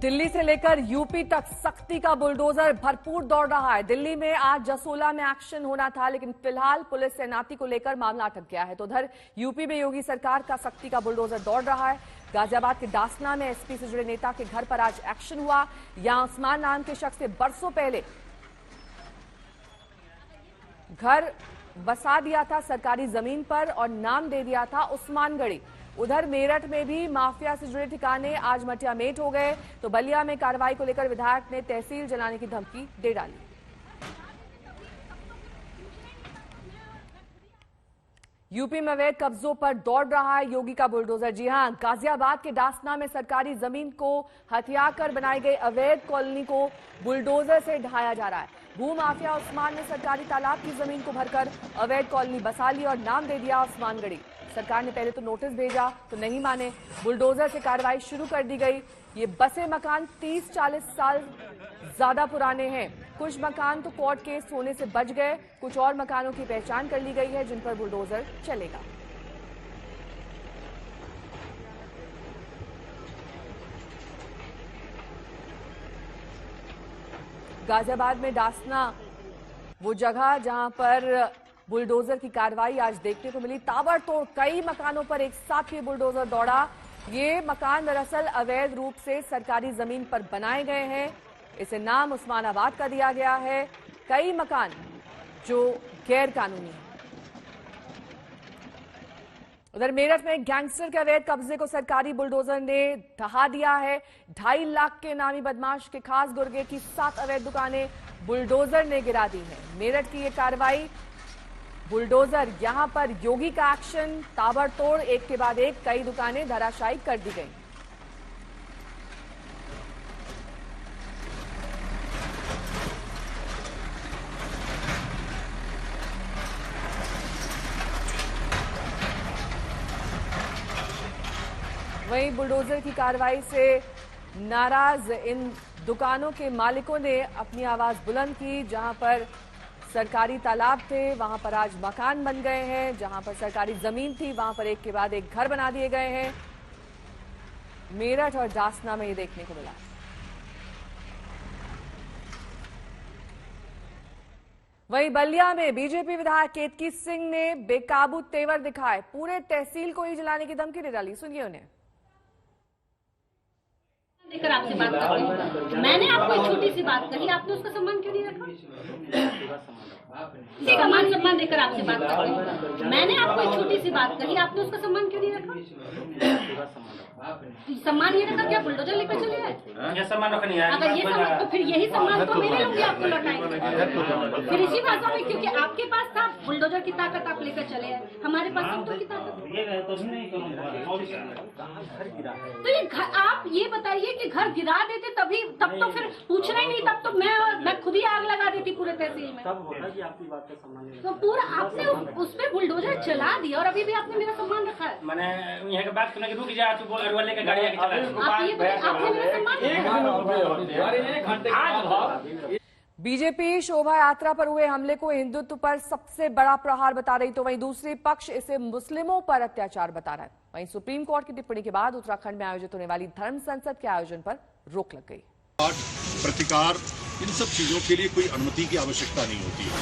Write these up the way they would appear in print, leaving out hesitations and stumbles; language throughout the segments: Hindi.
दिल्ली से लेकर यूपी तक सख्ती का बुलडोजर भरपूर दौड़ रहा है। दिल्ली में आज जसोला में एक्शन होना था, लेकिन फिलहाल पुलिस तैनाती को लेकर मामला अटक गया है। तो उधर यूपी में योगी सरकार का सख्ती का बुलडोजर दौड़ रहा है। गाजियाबाद के डासना में एसपी से जुड़े नेता के घर पर आज एक्शन हुआ। यहां उस्मान नाम के शख्स ने बरसों पहले घर बसा दिया था सरकारी जमीन पर और नाम दे दिया था उस्मानगढ़ी। उधर मेरठ में भी माफिया से जुड़े ठिकाने आज मटियामेट हो गए। तो बलिया में कार्रवाई को लेकर विधायक ने तहसील जलाने की धमकी दे डाली। यूपी में अवैध कब्जों पर दौड़ रहा है योगी का बुलडोजर। जी हां, गाजियाबाद के डासना में सरकारी जमीन को हथिया कर बनाई गई अवैध कॉलोनी को बुलडोजर से ढहाया जा रहा है। भूमाफिया उस्मान ने सरकारी तालाब की जमीन को भरकर अवैध कॉलोनी बसा ली और नाम दे दिया उस्मानगढ़ी। सरकार ने पहले तो नोटिस भेजा तो नहीं माने, बुलडोजर से कार्रवाई शुरू कर दी गई। ये बसे मकान 30-40 साल ज्यादा पुराने हैं। कुछ मकान तो कोर्ट केस होने से बच गए, कुछ और मकानों की पहचान कर ली गई है जिन पर बुलडोजर चलेगा। गाजियाबाद में डासना वो जगह जहां पर बुलडोजर की कार्रवाई आज देखने को मिली। ताबड़तोड़ कई मकानों पर एक साथ ही बुलडोजर दौड़ा। ये मकान दरअसल अवैध रूप से सरकारी जमीन पर बनाए गए हैं। इसे नाम उस्मानाबाद का दिया गया है। कई मकान जो गैर कानूनी है। उधर मेरठ में गैंगस्टर के अवैध कब्जे को सरकारी बुलडोजर ने ढहा दिया है। 2.5 लाख के नामी बदमाश के खास गुर्गे की 7 अवैध दुकानें बुलडोजर ने गिरा दी है। मेरठ की ये कार्रवाई बुलडोजर, यहां पर योगी का एक्शन, ताबड़तोड़ एक के बाद एक कई दुकानें धराशायी कर दी गई। वहीं बुलडोजर की कार्रवाई से नाराज इन दुकानों के मालिकों ने अपनी आवाज बुलंद की। जहां पर सरकारी तालाब थे वहां पर आज मकान बन गए हैं, जहां पर सरकारी जमीन थी वहां पर एक के बाद एक घर बना दिए गए हैं। मेरठ और डासना में ये देखने को मिला। वहीं बलिया में बीजेपी विधायक केतकी सिंह ने बेकाबू तेवर दिखाए, पूरे तहसील को ही जलाने की धमकी दे डाली। सुनिए उन्हें। देकर आपसे बात कर रही हूँ। मैंने आपको एक छोटी सी बात कही, आपने उसका सम्मान क्यों नहीं रखा? सम्मान देकर आपसे बात कर रही हूँ। मैंने आपको एक छोटी सी बात कही, आपने उसका सम्मान क्यों नहीं रखा? सम्मान ये रखा, क्या बुलडोजर लेकर चले आए? सम्मान रखा नहीं है। अगर ये सम्मान तो फिर यही सम्मान तो मेरे लोग भी आपको लौटाएंगे। फिर इसी भाषा में, क्योंकि आपके पास था बुलडोजर की ताकत, आप लेकर चले आए। हमारे पास तो की ताकत। तो ये आप ये बताइए कि घर गिरा देते तभी, तब तो फिर पूछना ही नहीं, तब तो मैं खुद ही आग लगा देती पूरे तहसील में। तो पूरा आपने उस पर बुलडोजर चला दिया और अभी भी आपने मेरा सम्मान रखा है। मैंने यहाँ की बात सुना कि रुक जा, तू वाले का गाड़ी आके चला। आपने मेरा सम्मान। बीजेपी शोभा यात्रा पर हुए हमले को हिंदुत्व पर सबसे बड़ा प्रहार बता रही, तो वहीं दूसरी पक्ष इसे मुस्लिमों पर अत्याचार बता रहा है। वहीं सुप्रीम कोर्ट की टिप्पणी के बाद उत्तराखंड में आयोजित होने वाली धर्म संसद के आयोजन पर रोक लग गई। प्रतिकार, इन सब चीजों के लिए कोई अनुमति की आवश्यकता नहीं होती है।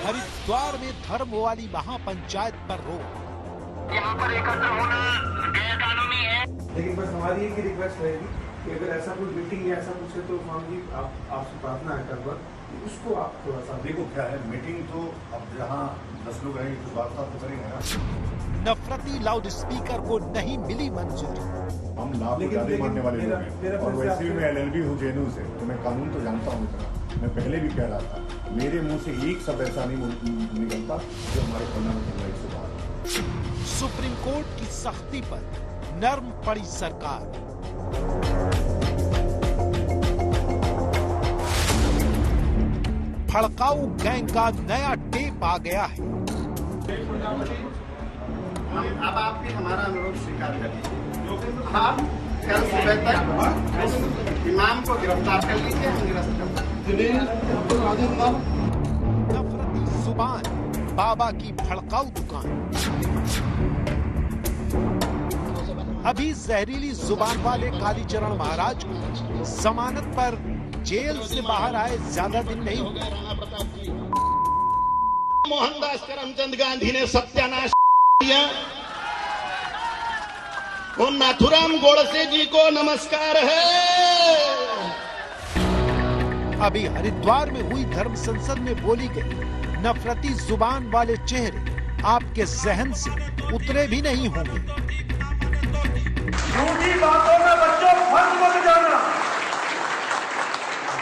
हरिद्वार में धर्म वाली महापंचायत पर रोक। यहाँ पर एकत्र होना गैर कानूनी है। लेकिन बस हमारी एक ही रिक्वेस्ट रहेगी कि अगर ऐसा कोई मीटिंग या ऐसा कुछ है तो स्वामी जी आपसे प्रार्थना है कर उसको आप थोड़ा सा देखो क्या है मीटिंग, तो अब जहाँ 10 लोग रहेंगे तो बात तो करेंगे ना। नफरती लाउड स्पीकर को नहीं मिली मंजूरी। हम लाभ ज्यादा मानने वाले लोग हैं और वैसे भी मैं LLB हूँ जेएनयू से, तो मैं कानून तो जानता हूँ इतना। मैं पहले भी कह रहा था, मेरे मुंह से एक शब्द ऐसा नहीं निकलता जो हमारे फंडामेंटल राइट से बाहर। सुप्रीम कोर्ट की सख्ती पर नर्म पड़ी सरकार। भड़काऊ गैंग का नया टेप आ गया है। अब आप भी हमारा अनुरोध स्वीकार करिए। आप कल सुबह तक इमाम को गिरफ्तार कर लीजिए, हम नफरती जुबान, बाबा की भड़काऊ दुकान। अभी जहरीली जुबान वाले कालीचरण महाराज को जमानत पर जेल से बाहर आए ज्यादा दिन नहीं हुए। मोहनदास करमचंद गांधी ने सत्यानाश किया। और नाथुराम गोडसे जी को नमस्कार है। अभी हरिद्वार में हुई धर्म संसद में बोली गई नफरती जुबान वाले चेहरे आपके जहन से उतरे भी नहीं होंगे। झूठी बातों में बच्चों फंस मत जाना।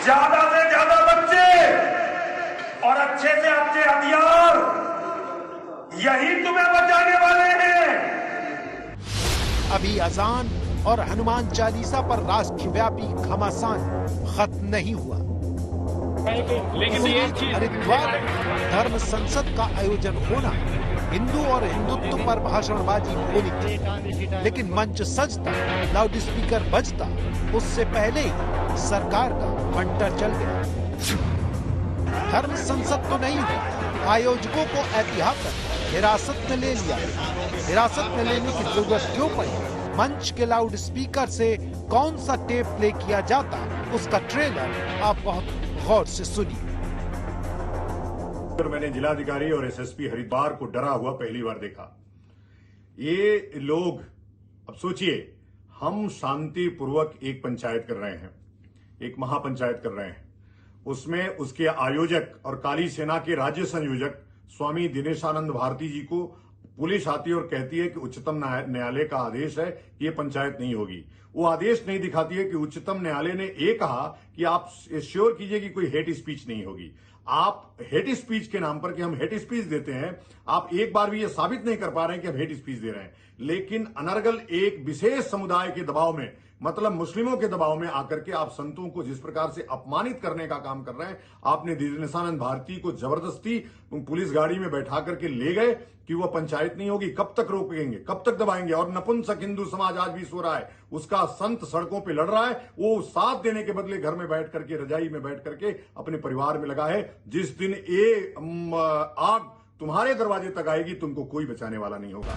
ज्यादा से ज्यादा बच्चे और अच्छे से अच्छे हथियार यही तुम्हें बचाने वाले हैं। अभी अजान और हनुमान चालीसा पर राष्ट्रव्यापी घमासान खत्म नहीं हुआ। हरिद्वार धर्म संसद का आयोजन होना, हिंदू और हिंदुत्व पर भाषणबाजी होनी थी, लेकिन मंच सजता, लाउड स्पीकर बजता, उससे पहले ही सरकार का मंटर चल गया। धर्म संसद तो नहीं हुआ, आयोजकों को एहतियातन हिरासत में ले लिया। हिरासत में लेने की जरूरत क्यों पड़ी? मंच के लाउड स्पीकर से कौन सा टेप प्ले किया जाता, उसका ट्रेलर आप बहुत गौर से सुनिए। मैंने जिलाधिकारी और एसएसपी हरिद्वार को डरा हुआ पहली बार देखा। ये लोग, अब सोचिए, हम शांतिपूर्वक एक पंचायत कर रहे हैं, एक महापंचायत कर रहे हैं, उसमें उसके आयोजक और काली सेना के राज्य संयोजक स्वामी दिनेशानंद भारती जी को पुलिस आती है और कहती है कि उच्चतम न्यायालय का आदेश है कि ये पंचायत नहीं होगी। वो आदेश नहीं दिखाती है कि उच्चतम न्यायालय ने ये कहा कि आप श्योर कीजिए कि कोई हेट स्पीच नहीं होगी। आप हेट स्पीच के नाम पर कि हम हेट स्पीच देते हैं, आप एक बार भी ये साबित नहीं कर पा रहे हैं कि हम हेट स्पीच दे रहे हैं। लेकिन अनर्गल एक विशेष समुदाय के दबाव में, मतलब मुस्लिमों के दबाव में आकर के आप संतों को जिस प्रकार से अपमानित करने का काम कर रहे हैं। आपने दिनेशानंद भारती को जबरदस्ती पुलिस गाड़ी में बैठा करके ले गए कि वह पंचायत नहीं होगी। कब तक रोकेंगे, कब तक दबाएंगे? और नपुंसक हिंदू समाज आज भी सो रहा है, उसका संत सड़कों पे लड़ रहा है। वो साथ देने के बदले घर में बैठ करके, रजाई में बैठ करके अपने परिवार में लगा है। जिस दिन ये आग तुम्हारे दरवाजे तक आएगी, तुमको कोई बचाने वाला नहीं होगा।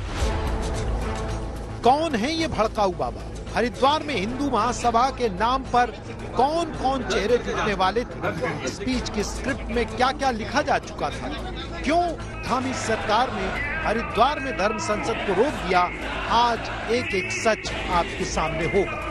कौन है ये भड़काऊ बाबा? हरिद्वार में हिंदू महासभा के नाम पर कौन कौन चेहरे दिखने वाले थे? स्पीच की स्क्रिप्ट में क्या क्या लिखा जा चुका था? क्यों थामी सरकार ने हरिद्वार में धर्म संसद को रोक दिया? आज एक एक सच आपके सामने होगा।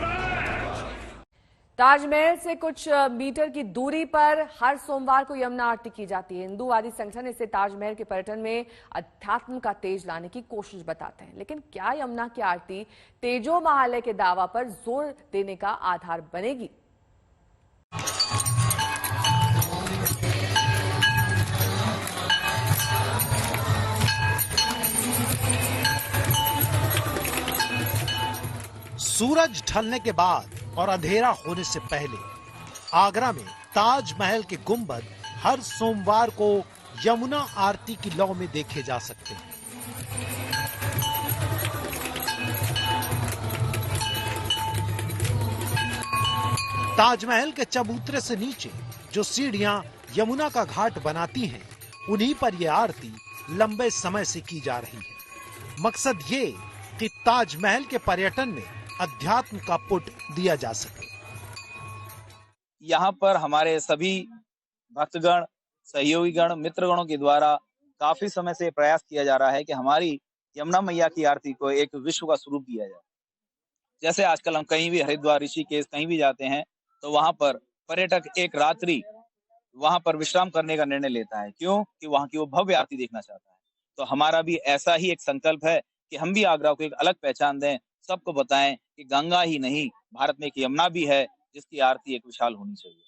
ताजमहल से कुछ मीटर की दूरी पर हर सोमवार को यमुना आरती की जाती है। हिंदूवादी संगठन इसे ताजमहल के पर्यटन में अध्यात्म का तेज लाने की कोशिश बताते हैं। लेकिन क्या यमुना की आरती तेजो महालय के दावा पर जोर देने का आधार बनेगी? सूरज ढलने के बाद और अंधेरा होने से पहले आगरा में ताजमहल के गुंबद हर सोमवार को यमुना आरती की लौ में देखे जा सकते हैं। ताजमहल के चबूतरे से नीचे जो सीढ़ियां यमुना का घाट बनाती हैं, उन्हीं पर यह आरती लंबे समय से की जा रही है। मकसद ये कि ताजमहल के पर्यटन में अध्यात्म का पुट दिया जा सके। यहाँ पर हमारे सभी भक्तगण, सहयोगीगण, मित्रगणों के द्वारा काफी समय से प्रयास किया जा रहा है कि हमारी यमुना मैया की आरती को एक विश्व का स्वरूप दिया जाए। जैसे आजकल हम कहीं भी हरिद्वार, ऋषिकेश कहीं भी जाते हैं तो वहां पर पर्यटक एक रात्रि वहां पर विश्राम करने का निर्णय लेता है। क्यों? कि वहां की वो भव्य आरती देखना चाहता है। तो हमारा भी ऐसा ही एक संकल्प है कि हम भी आगरा को एक अलग पहचान दें, सबको बताएं कि गंगा ही नहीं, भारत में एक यमुना भी है जिसकी आरती एक विशाल होनी चाहिए।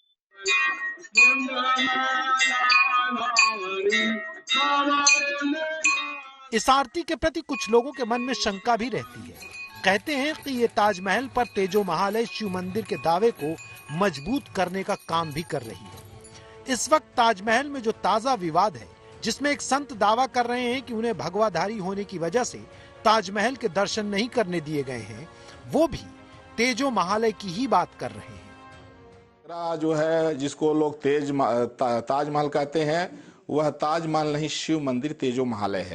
इस आरती के प्रति कुछ लोगों के मन में शंका भी रहती है। कहते हैं कि ये ताजमहल पर तेजो महालय शिव मंदिर के दावे को मजबूत करने का काम भी कर रही है। इस वक्त ताजमहल में जो ताजा विवाद है, जिसमें एक संत दावा कर रहे हैं कि उन्हें भगवाधारी होने की वजह से ताजमहल के दर्शन नहीं करने दिए गए हैं, वो भी तेजो महालय की ही बात कर रहे हैं। जो है जिसको लोग ताजमहल कहते हैं, वह ताजमहल नहीं, शिव मंदिर तेजो महालय है।